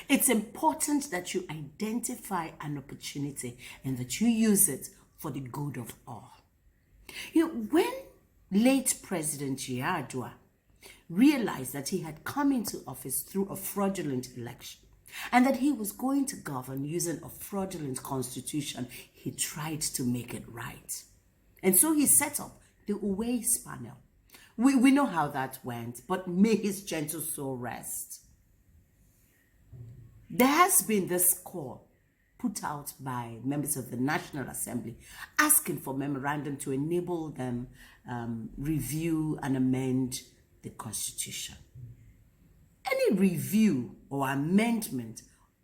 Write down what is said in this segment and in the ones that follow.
It's important that you identify an opportunity and that you use it for the good of all. When late President Yar'Adua realized that he had come into office through a fraudulent election and that he was going to govern using a fraudulent constitution, he tried to make it right. And so he set up the Uwais panel. We know how that went, but may his gentle soul rest. There has been this call put out by members of the National Assembly asking for memorandum to enable them review and amend the Constitution. Any review or amendment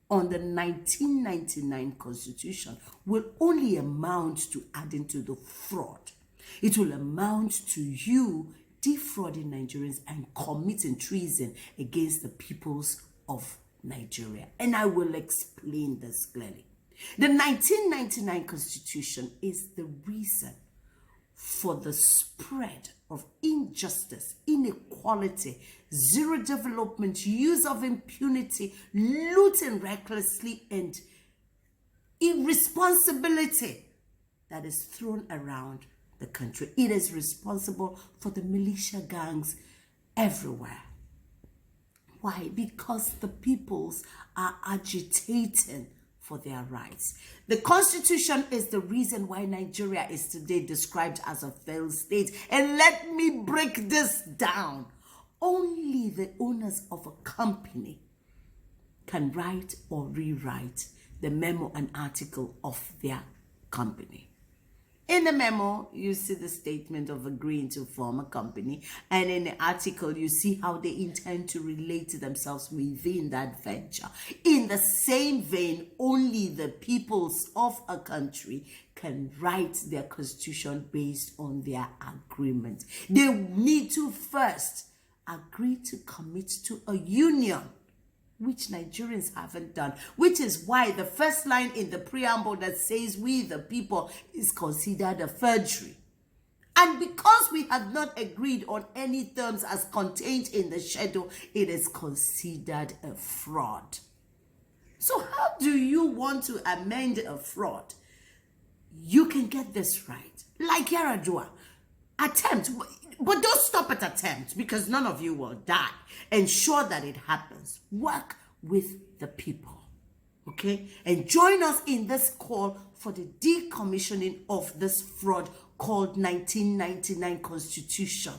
on the 1999 Constitution will only amount to adding to the fraud. It will amount to you defrauding Nigerians and committing treason against the peoples of Nigeria. And I will explain this clearly. The 1999 Constitution is the reason for the spread of injustice, inequality, zero development, use of impunity, looting recklessly, and irresponsibility that is thrown around the country. It is responsible for the militia gangs everywhere. Why? Because the peoples are agitating for their rights. The Constitution is the reason why Nigeria is today described as a failed state. And let me break this down. Only the owners of a company can write or rewrite the memo and article of their company. In the memo, you see the statement of agreeing to form a company, and in the article, you see how they intend to relate to themselves within that venture. In the same vein, only the peoples of a country can write their constitution based on their agreement. They need to first agree to commit to a union, which Nigerians haven't done, which is why the first line in the preamble that says we the people is considered a forgery. And because we have not agreed on any terms as contained in the schedule, it is considered a fraud. So how do you want to amend a fraud? You can get this right. Like Yar'Adua, attempt, but don't stop at attempt, because none of you will die. Ensure that it happens. Work with the people, okay? And join us in this call for the decommissioning of this fraud called 1999 Constitution.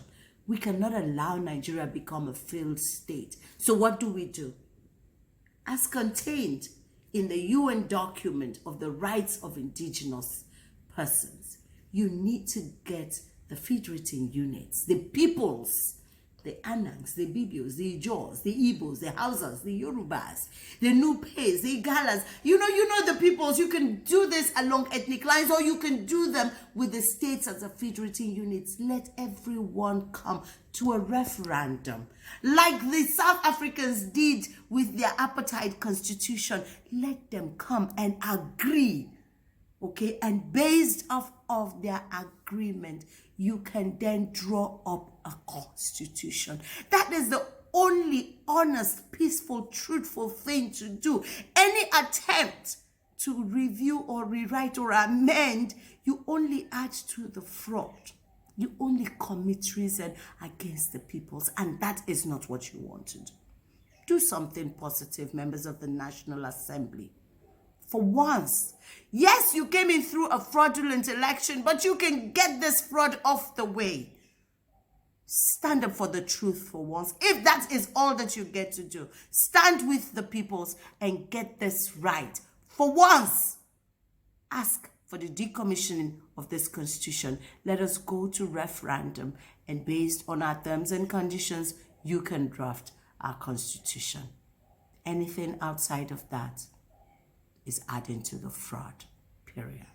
We cannot allow Nigeria become a failed state. So what do? As contained in the UN document of the rights of indigenous persons, you need to get the federating units, the peoples, the Anangs, the Bibios, the Ijaws, the Igbos, the Hausas, the Yorubas, the Nupes, the Igalas. You know the peoples. You can do this along ethnic lines, or you can do them with the states as a federating units. Let everyone come to a referendum, like the South Africans did with their apartheid constitution. Let them come and agree. Okay, and based off of their agreement, you can then draw up a constitution. That is the only honest, peaceful, truthful thing to do. Any attempt to review or rewrite or amend, you only add to the fraud. You only commit treason against the peoples, and that is not what you want to do. Do something positive, members of the National Assembly. For once, yes, you came in through a fraudulent election, but you can get this fraud off the way. Stand up for the truth for once. If that is all that you get to do, stand with the peoples and get this right. For once, ask for the decommissioning of this constitution. Let us go to referendum, and based on our terms and conditions, you can draft our constitution. Anything outside of that is adding to the fraud, period.